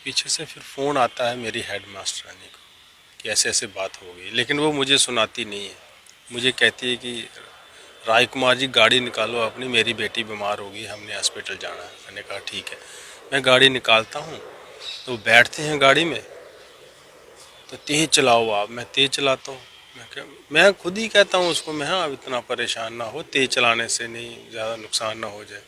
पीछे से फिर फ़ोन आता है मेरी हेड मास्टरानी को कि ऐसे ऐसे बात हो गई, लेकिन वो मुझे सुनाती नहीं है। मुझे कहती है कि राय कुमार जी गाड़ी निकालो अपनी, मेरी बेटी बीमार होगी, हमने हॉस्पिटल जाना है। मैंने कहा ठीक है। मैं गाड़ी निकालता हूँ तो बैठते हैं गाड़ी में, तो तेज़ चलाओ आप। मैं तेज़ चलाता हूँ। मैं खुद ही कहता हूँ उसको, मैं हाँ अब इतना परेशान ना हो, तेज़ चलाने से नहीं ज़्यादा नुकसान ना हो जाए।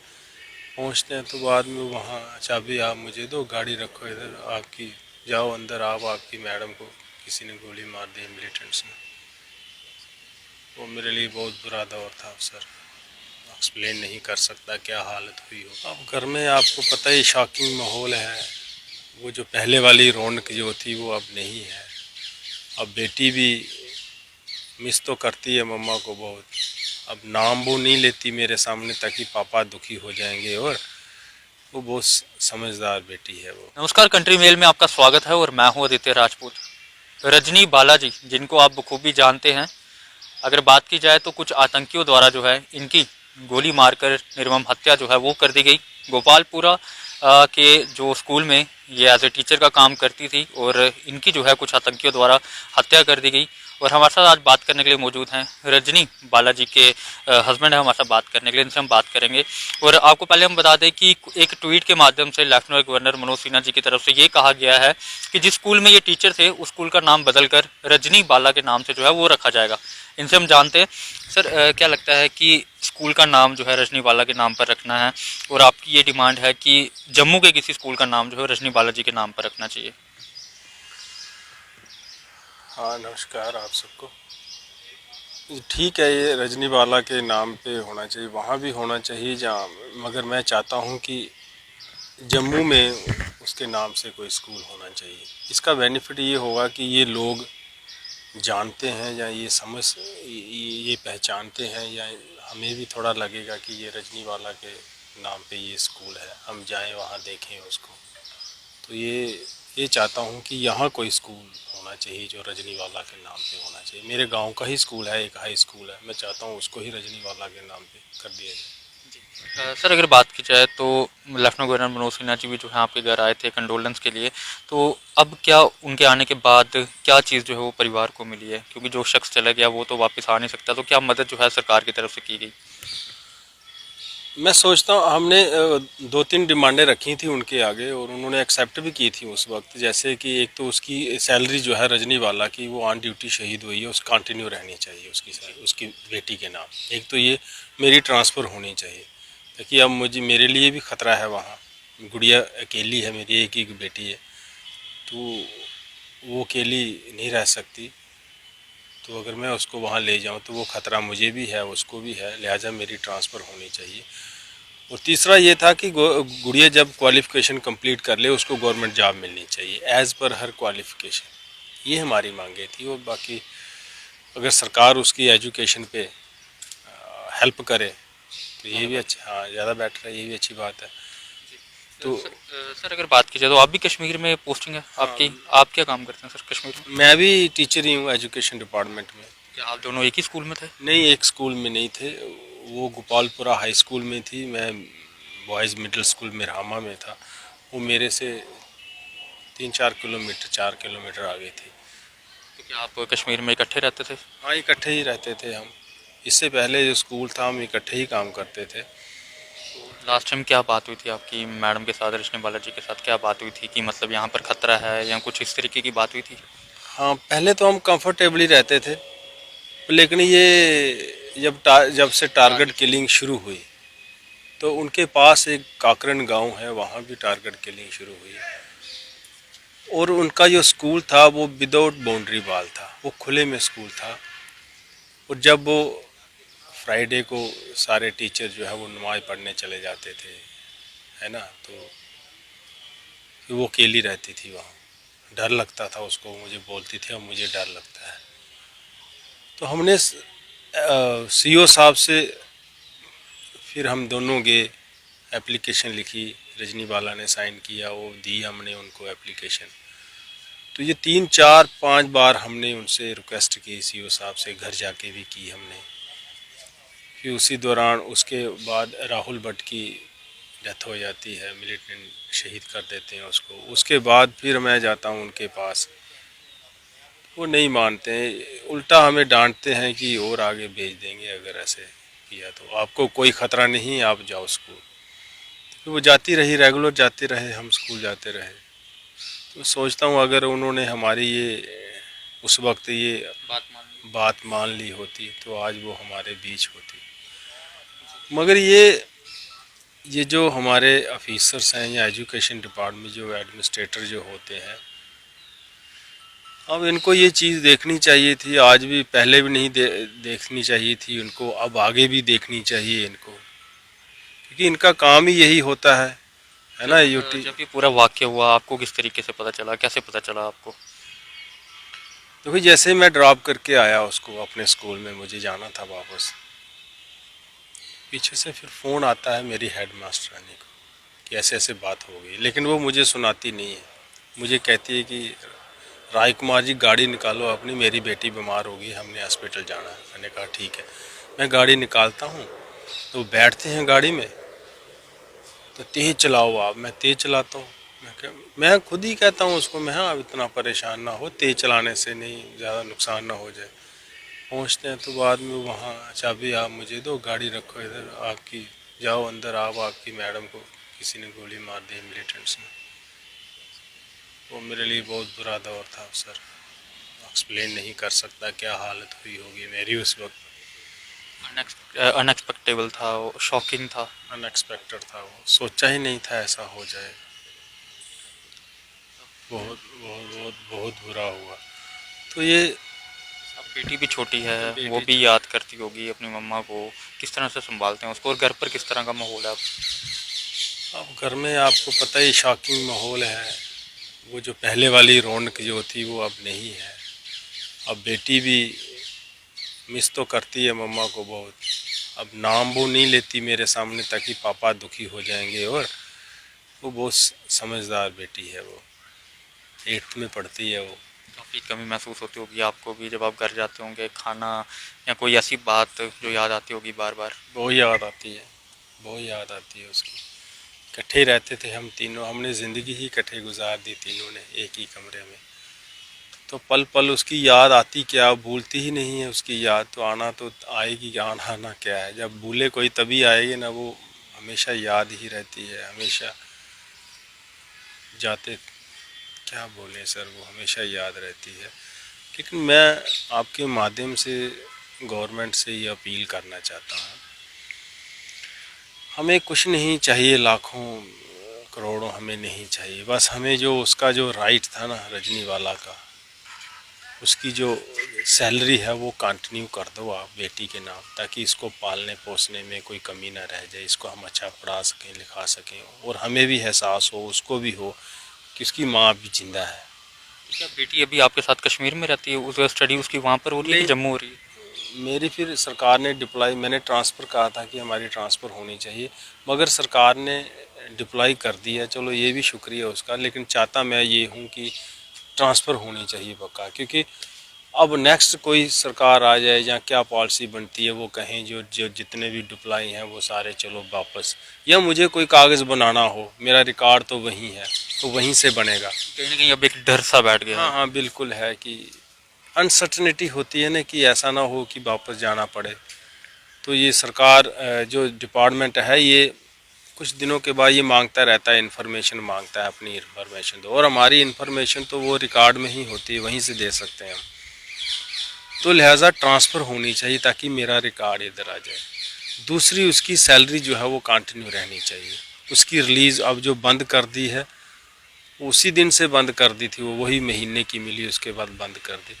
पहुँचते हैं तो बाद में वहाँ, चाबी आप मुझे दो, गाड़ी रखो इधर, आपकी जाओ अंदर, आप आपकी मैडम को किसी ने गोली मार दी मिलिटेंट्स ने। वो मेरे लिए बहुत बुरा दौर था सर, एक्सप्लेन नहीं कर सकता क्या हालत हुई हो। अब घर में आपको पता ही शॉकिंग माहौल है। वो जो पहले वाली रौनक जो थी वो अब नहीं है। अब बेटी भी मिस तो करती है मम्मा को बहुत। अब नाम वो नहीं लेती मेरे सामने ताकि पापा दुखी हो जाएंगे, और वो बहुत समझदार बेटी है वो। नमस्कार, कंट्री मेल में आपका स्वागत है और मैं हूं आदित्य राजपूत। रजनी बालाजी, जिनको आप बखूबी जानते हैं, अगर बात की जाए तो कुछ आतंकियों द्वारा जो है इनकी गोली मारकर निर्मम हत्या जो है वो कर दी गई। गोपालपुरा के जो स्कूल में ये एज ए टीचर का काम करती थी और इनकी जो है कुछ आतंकियों द्वारा हत्या कर दी गई। और हमारे साथ आज बात करने के लिए मौजूद हैं रजनी बालाजी के हस्बैंड है हमारे साथ बात करने के लिए, इनसे हम बात करेंगे। और आपको पहले हम बता दें कि एक ट्वीट के माध्यम से लेफ्टिनेंट गवर्नर मनोज सिन्हा जी की तरफ से ये कहा गया है कि जिस स्कूल में ये टीचर थे उस स्कूल का नाम बदलकर रजनी बाला के नाम से जो है वो रखा जाएगा। इनसे हम जानते हैं सर, क्या लगता है कि स्कूल का नाम जो है रजनी बाला के नाम पर रखना है और आपकी ये डिमांड है कि जम्मू के किसी स्कूल का नाम जो है रजनी बाला जी के नाम पर रखना चाहिए। हाँ, नमस्कार आप सबको। ठीक है, ये रजनी बाला के नाम पे होना चाहिए, वहाँ भी होना चाहिए जहाँ, मगर मैं चाहता हूँ कि जम्मू में उसके नाम से कोई स्कूल होना चाहिए। इसका बेनिफिट ये होगा कि ये लोग जानते हैं या ये समझ ये पहचानते हैं, या हमें भी थोड़ा लगेगा कि ये रजनी वाला के नाम पे ये स्कूल है, हम जाएं वहाँ देखें उसको। तो ये चाहता हूँ कि यहाँ कोई स्कूल होना चाहिए जो रजनी वाला के नाम पे होना चाहिए। मेरे गांव का ही स्कूल है, एक हाई स्कूल है, मैं चाहता हूँ उसको ही रजनी वाला के नाम पे कर दिया जाए। सर, अगर बात की जाए तो लेफ्टिनेंट गवर्नर मनोज सिन्हा जी भी जो है आपके घर आए थे कंडोलेंस के लिए, तो अब क्या उनके आने के बाद क्या चीज़ जो है वो परिवार को मिली है, क्योंकि जो शख्स चला गया वो तो वापस आ नहीं सकता, तो क्या मदद जो है सरकार की तरफ से की गई? मैं सोचता हूँ हमने दो तीन डिमांडें रखी थी उनके आगे, और उन्होंने एक्सेप्ट भी की थी उस वक्त। जैसे कि एक तो उसकी सैलरी जो है रजनी वाला की, वो ऑन ड्यूटी शहीद हुई है, उस कंटिन्यू रहनी चाहिए उसकी सैलरी उसकी बेटी के नाम। एक तो ये मेरी ट्रांसफ़र होनी चाहिए, ताकि अब मुझे मेरे लिए भी ख़तरा है वहाँ। गुड़िया अकेली है, मेरी एक ही बेटी है, तो वो अकेली नहीं रह सकती। तो अगर मैं उसको वहाँ ले जाऊँ तो वो ख़तरा मुझे भी है, उसको भी है, लिहाजा मेरी ट्रांसफ़र होनी चाहिए। और तीसरा ये था कि गुड़िया जब क्वालिफ़िकेशन कंप्लीट कर ले उसको गवर्नमेंट जॉब मिलनी चाहिए एज़ पर हर क्वालिफ़िकेशन। ये हमारी मांगे थी। और बाकी अगर सरकार उसकी एजुकेशन पे हेल्प करे तो ये भी अच्छा, हाँ ज़्यादा बेटर है, ये भी अच्छी बात है। तो सर, अगर बात की जाए तो आप भी कश्मीर में पोस्टिंग है हाँ, आपकी, आप क्या काम करते हैं सर कश्मीर में? मैं भी टीचर ही हूँ एजुकेशन डिपार्टमेंट में। क्या आप दोनों एक ही स्कूल में थे? नहीं, एक स्कूल में नहीं थे, वो गोपालपुरा हाई स्कूल में थी, मैं बॉयज़ मिडिल स्कूल मिरामा में था। वो मेरे से 3-4 किलोमीटर 4 किलोमीटर आगे थी। तो क्या आप कश्मीर में इकट्ठे रहते थे? हाँ, इकट्ठे ही रहते थे हम। इससे पहले जो स्कूल था हम इकट्ठे ही काम करते थे। लास्ट टाइम क्या बात हुई थी आपकी मैडम के साथ, रजनी बालाजी के साथ क्या बात हुई थी कि मतलब यहाँ पर खतरा है या कुछ इस तरीके की बात हुई थी? हाँ, पहले तो हम कंफर्टेबली रहते थे, लेकिन ये जब से टारगेट किलिंग शुरू हुई, तो उनके पास एक काकरन गांव है, वहाँ भी टारगेट किलिंग शुरू हुई। और उनका जो स्कूल था वो विदाउट बाउंड्री वॉल था, वो खुले में स्कूल था। और जब वो फ्राइडे को सारे टीचर जो है वो नमाज़ पढ़ने चले जाते थे, है ना, तो वो अकेली रहती थी वहाँ। डर लगता था उसको, मुझे बोलती थी अब मुझे डर लगता है। तो हमने सीओ साहब से फिर हम दोनों गए, एप्लीकेशन लिखी, रजनी बाला ने साइन किया, वो दी हमने उनको एप्लीकेशन। तो ये 3-4-5 बार हमने उनसे रिक्वेस्ट की, सीओ साहब से घर जाके भी की हमने। फिर उसी दौरान उसके बाद राहुल भट्ट की डेथ हो जाती है, मिलिटेंट शहीद कर देते हैं उसको। उसके बाद फिर मैं जाता हूँ उनके पास, वो नहीं मानते हैं, उल्टा हमें डांटते हैं कि और आगे भेज देंगे अगर ऐसे किया तो, आपको कोई ख़तरा नहीं, आप जाओ स्कूल। तो वो जाती रही, रेगुलर जाते रहे, हम स्कूल जाते रहे। तो सोचता हूँ अगर उन्होंने हमारी ये उस वक्त ये बात मान ली होती तो आज वो हमारे बीच होती। मगर ये जो हमारे ऑफिसर्स हैं या एजुकेशन डिपार्टमेंट जो एडमिनिस्ट्रेटर जो होते हैं, अब इनको ये चीज़ देखनी चाहिए थी, आज भी, पहले भी नहीं देखनी चाहिए थी उनको, अब आगे भी देखनी चाहिए इनको, क्योंकि इनका काम ही यही होता है ना। यूटी जब ये पूरा वाक्य हुआ आपको किस तरीके से पता चला, कैसे पता चला आपको? देखो, जैसे मैं ड्रॉप करके आया उसको अपने स्कूल में, मुझे जाना था वापस, पीछे से फिर फ़ोन आता है मेरी हेड मास्टरानी को कि ऐसे ऐसे बात हो गई, लेकिन वो मुझे सुनाती नहीं है। मुझे कहती है कि राय कुमार जी गाड़ी निकालो अपनी, मेरी बेटी बीमार होगी, हमने हॉस्पिटल जाना है। मैंने कहा ठीक है। मैं गाड़ी निकालता हूँ तो बैठते हैं गाड़ी में, तो तेज़ चलाओ आप। मैं तेज़ चलाता हूँ, मैं खुद ही कहता हूँ उसको, मैं हाँ, अब इतना परेशान ना हो, तेज़ चलाने से नहीं ज़्यादा नुकसान ना हो जाए। पहुँचते हैं तो बाद में वहाँ, चाबी आप मुझे दो, गाड़ी रखो इधर, आपकी जाओ अंदर, आप, आपकी मैडम को किसी ने गोली मार दी मिलिटेंट्स ने। वो मेरे लिए बहुत बुरा दौर था सर, एक्सप्लेन नहीं कर सकता क्या हालत हुई होगी मेरी उस वक्त। अनएक्सपेक्टेबल था, शॉकिंग था। अनएक्सपेक्टेड था वो, सोचा ही नहीं था ऐसा हो जाए। बहुत बहुत बहुत बहुत बुरा हुआ। तो ये अब बेटी भी छोटी है, बेटी वो भी याद करती होगी अपनी मम्मा को, किस तरह से संभालते हैं उसको, और घर पर किस तरह का माहौल है अब घर में आपको पता ही, शॉकिंग माहौल है। वो जो पहले वाली रौनक जो थी वो अब नहीं है। अब बेटी भी मिस तो करती है मम्मा को बहुत। अब नाम वो नहीं लेती मेरे सामने ताकि पापा दुखी हो जाएंगे, और वो बहुत समझदार बेटी है, वो 8th में पढ़ती है वो। काफ़ी कमी महसूस होती होगी आपको भी जब आप घर जाते होंगे, खाना या कोई ऐसी बात जो याद आती होगी बार बार? बहुत याद आती है, बहुत याद आती है उसकी। इकट्ठे रहते थे हम तीनों, हमने ज़िंदगी ही इकट्ठे गुजार दी तीनों ने एक ही कमरे में। तो पल पल उसकी याद आती, क्या भूलती ही नहीं है उसकी याद, तो आना तो आएगी, आना क्या है, जब भूले कोई तभी आएगी ना, वो हमेशा याद ही रहती है, हमेशा जाते, क्या बोले सर, वो हमेशा याद रहती है। लेकिन मैं आपके माध्यम से गवर्नमेंट से ये अपील करना चाहता हूँ, हमें कुछ नहीं चाहिए, लाखों करोड़ों हमें नहीं चाहिए, बस हमें जो उसका जो राइट था ना रजनीवाला का, उसकी जो सैलरी है वो कंटिन्यू कर दो आप बेटी के नाम, ताकि इसको पालने पोसने में कोई कमी ना रह जाए, इसको हम अच्छा पढ़ा सकें, लिखा सकें, और हमें भी एहसास हो, उसको भी हो कि उसकी माँ भी जिंदा है। क्या बेटी अभी आपके साथ कश्मीर में रहती है? उसका स्टडी उसकी वहाँ पर हो रही है कि जम्मू हो रही है? मेरी फिर सरकार ने डिप्लाई, मैंने ट्रांसफ़र कहा था कि हमारी ट्रांसफ़र होनी चाहिए, मगर सरकार ने डिप्लाई कर दी है, चलो ये भी शुक्रिया उसका, लेकिन चाहता मैं ये हूँ कि ट्रांसफ़र होनी चाहिए पक्का, क्योंकि अब नेक्स्ट कोई सरकार आ जाए या क्या पॉलिसी बनती है, वो कहें जो जो जितने भी डिप्लाई हैं वो सारे चलो वापस, या मुझे कोई कागज़ बनाना हो, मेरा रिकॉर्ड तो वहीं है, तो वहीं से बनेगा। कहीं ना कहीं अब एक डर सा बैठ गया हाँ है। हाँ बिल्कुल है कि अनसर्टनिटी होती है ना, कि ऐसा ना हो कि वापस जाना पड़े। तो ये सरकार जो डिपार्टमेंट है, ये कुछ दिनों के बाद ये मांगता रहता है, इन्फॉर्मेशन मांगता है, अपनी इन्फॉर्मेशन दो, और हमारी इन्फॉर्मेशन तो वो रिकॉर्ड में ही होती है, वहीं से दे सकते हैं हम। तो लिहाजा ट्रांसफ़र होनी चाहिए ताकि मेरा रिकॉर्ड इधर आ जाए। दूसरी, उसकी सैलरी जो है वो कंटिन्यू रहनी चाहिए। उसकी रिलीज़ अब जो बंद कर दी है, उसी दिन से बंद कर दी थी, वो वही महीने की मिली, उसके बाद बंद कर दी।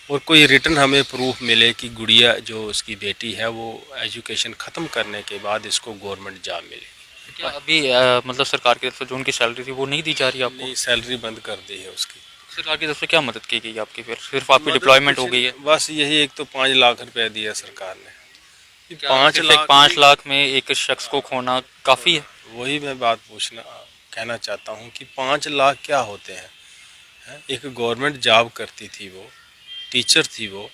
और कोई रिटर्न हमें प्रूफ मिले कि गुड़िया जो उसकी बेटी है वो एजुकेशन ख़त्म करने के बाद इसको गवर्नमेंट जॉब मिले। क्या अभी मतलब सरकार की तरफ से जो उनकी सैलरी थी वो नहीं दी जा रही आपको? नहीं, सैलरी बंद कर दी है उसकी। सरकार की तरफ से क्या मदद की गई आपकी? फिर सिर्फ आपकी डिप्लॉयमेंट हो गई है? बस यही, एक तो 5 लाख रुपया दिया सरकार ने। क्या 5 सिर्फ लाख, एक 5 लाख में एक शख्स को खोना काफ़ी है? वही मैं बात कहना चाहता हूँ कि 5 लाख क्या होते हैं, हैं? एक गवर्नमेंट जॉब करती थी वो, टीचर थी वो,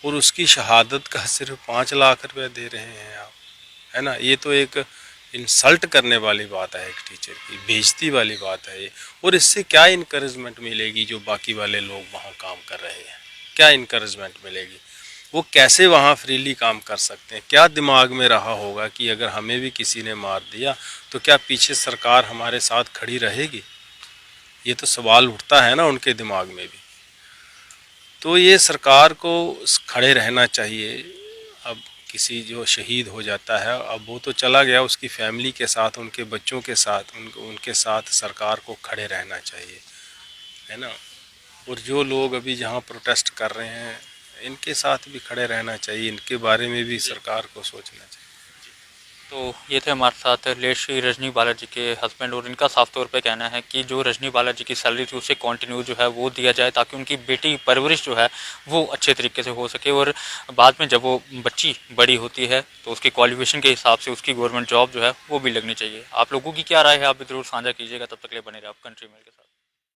और उसकी शहादत का सिर्फ 5 लाख रुपया दे रहे हैं आप, है ना। ये तो एक इंसल्ट करने वाली बात है एक टीचर की, बेइज्जती वाली बात है ये। और इससे क्या इनकरेजमेंट मिलेगी जो बाकी वाले लोग वहाँ काम कर रहे हैं, क्या इनकरेजमेंट मिलेगी? वो कैसे वहाँ फ्रीली काम कर सकते हैं? क्या दिमाग में रहा होगा कि अगर हमें भी किसी ने मार दिया तो क्या पीछे सरकार हमारे साथ खड़ी रहेगी? ये तो सवाल उठता है ना उनके दिमाग में भी। तो ये सरकार को खड़े रहना चाहिए। अब किसी जो शहीद हो जाता है, अब वो तो चला गया, उसकी फैमिली के साथ, उनके बच्चों के साथ, उनके साथ सरकार को खड़े रहना चाहिए, है ना। और जो लोग अभी जहाँ प्रोटेस्ट कर रहे हैं, इनके साथ भी खड़े रहना चाहिए, इनके बारे में भी सरकार को सोचना चाहिए। तो ये थे हमारे साथ लेट श्री रजनी बालाजी के हस्बैंड, और इनका साफ तौर पे कहना है कि जो रजनी बालाजी की सैलरी थी उसे कंटिन्यू जो है वो दिया जाए, ताकि उनकी बेटी की परवरिश जो है वो अच्छे तरीके से हो सके, और बाद में जब वो बच्ची बड़ी होती है तो उसकी क्वालिफिकेशन के हिसाब से उसकी गवर्नमेंट जॉब जो है वो भी लगनी चाहिए। आप लोगों की क्या राय है, आप भी जरूर साझा कीजिएगा। तब तक के लिए बने रहे आप कंट्री मेल के साथ।